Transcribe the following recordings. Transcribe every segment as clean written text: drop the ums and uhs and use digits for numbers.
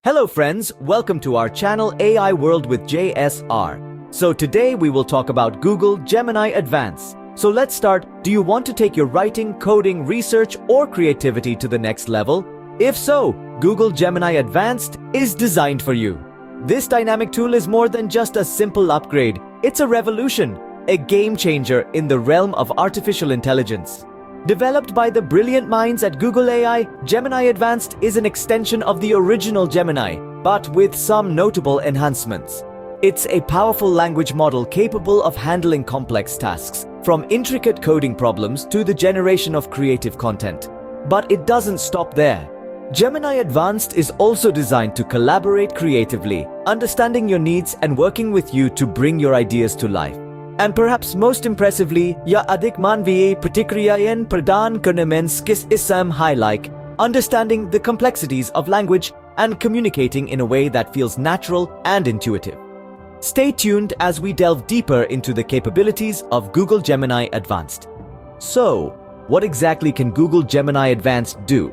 Hello friends, welcome to our channel AI World with JSR. So today we will talk about Google Gemini Advanced. So let's start. Do you want to take your writing, coding, research, or creativity to the next level? If so, Google Gemini Advanced is designed for you. This dynamic tool is more than just a simple upgrade. It's a revolution, a game changer in the realm of artificial intelligence. Developed by the brilliant minds at Google AI, Gemini Advanced is an extension of the original Gemini, but with some notable enhancements. It's a powerful language model capable of handling complex tasks, from intricate coding problems to the generation of creative content. But it doesn't stop there. Gemini Advanced is also designed to collaborate creatively, understanding your needs and working with you to bring your ideas to life. And perhaps most impressively, ya adik manviye pratikriyayen pradan karnemen skis isam highlight, understanding the complexities of language and communicating in a way that feels natural and intuitive. Stay tuned as we delve deeper into the capabilities of Google Gemini Advanced. So, what exactly can Google Gemini Advanced do?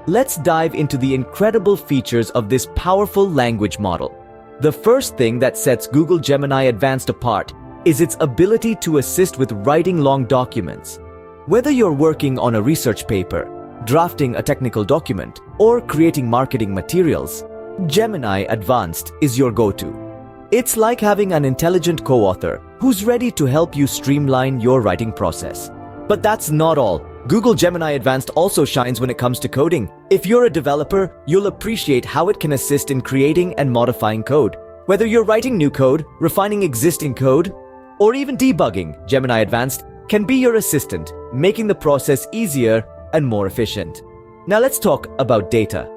Let's dive into the incredible features of this powerful language model. The first thing that sets Google Gemini Advanced apart is its ability to assist with writing long documents. Whether you're working on a research paper, drafting a technical document, or creating marketing materials, Gemini Advanced is your go-to. It's like having an intelligent co-author who's ready to help you streamline your writing process. But that's not all. Google Gemini Advanced also shines when it comes to coding. If you're a developer, you'll appreciate how it can assist in creating and modifying code. Whether you're writing new code, refining existing code, or even debugging, Gemini Advanced can be your assistant, making the process easier and more efficient. Now let's talk about data.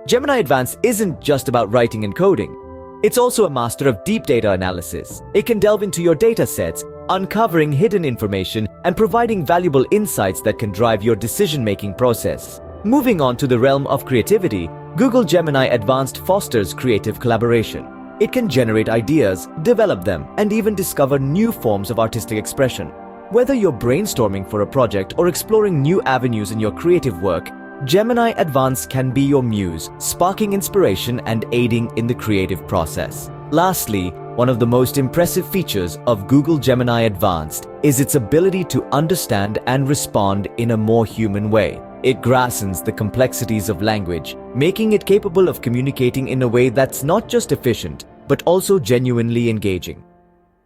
Gemini Advanced isn't just about writing and coding. It's also a master of deep data analysis. It can delve into your data sets, uncovering hidden information and providing valuable insights that can drive your decision-making process. Moving on to the realm of creativity, Google Gemini Advanced fosters creative collaboration. It can generate ideas, develop them, and even discover new forms of artistic expression. Whether you're brainstorming for a project or exploring new avenues in your creative work, Gemini Advanced can be your muse, sparking inspiration and aiding in the creative process. Lastly, one of the most impressive features of Google Gemini Advanced is its ability to understand and respond in a more human way. It grasps the complexities of language, making it capable of communicating in a way that's not just efficient, but also genuinely engaging.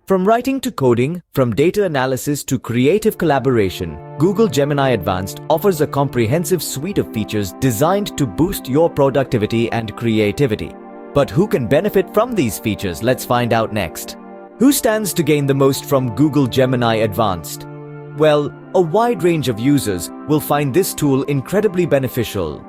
From writing to coding, from data analysis to creative collaboration, Google Gemini Advanced offers a comprehensive suite of features designed to boost your productivity and creativity. But who can benefit from these features? Let's find out next. Who stands to gain the most from Google Gemini Advanced? Well, a wide range of users will find this tool incredibly beneficial.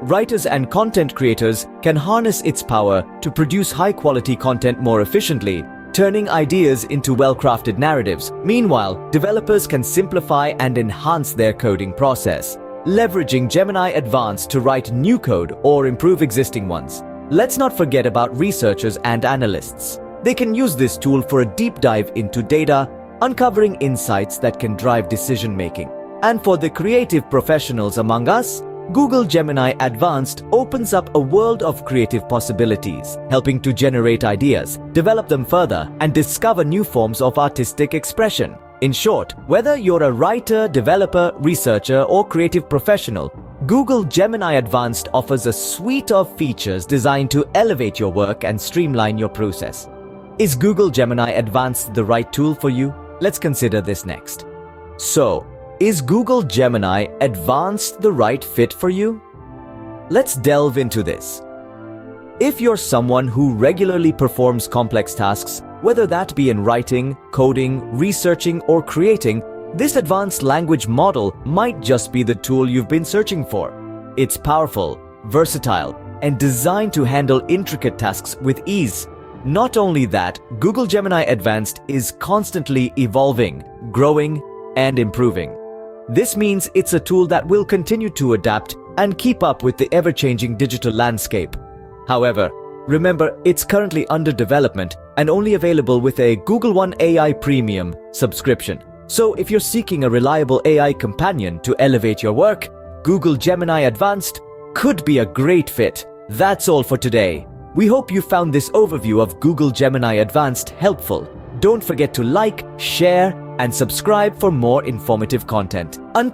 Writers and content creators can harness its power to produce high-quality content more efficiently, turning ideas into well-crafted narratives. Meanwhile, developers can simplify and enhance their coding process, leveraging Gemini Advanced to write new code or improve existing ones. Let's not forget about researchers and analysts. They can use this tool for a deep dive into data, uncovering insights that can drive decision-making. And for the creative professionals among us, Google Gemini Advanced opens up a world of creative possibilities, helping to generate ideas, develop them further, and discover new forms of artistic expression. In short, whether you're a writer, developer, researcher, or creative professional, Google Gemini Advanced offers a suite of features designed to elevate your work and streamline your process. Is Google Gemini Advanced the right tool for you? Let's consider this next. So, is Google Gemini Advanced the right fit for you? Let's delve into this. If you're someone who regularly performs complex tasks, whether that be in writing, coding, researching, or creating, this advanced language model might just be the tool you've been searching for. It's powerful, versatile, and designed to handle intricate tasks with ease. Not only that, Google Gemini Advanced is constantly evolving, growing, and improving. This means it's a tool that will continue to adapt and keep up with the ever-changing digital landscape. However, remember, it's currently under development and only available with a Google One AI Premium subscription. So if you're seeking a reliable AI companion to elevate your work, Google Gemini Advanced could be a great fit. That's all for today. We hope you found this overview of Google Gemini Advanced helpful. Don't forget to like, share, and subscribe for more informative content. Until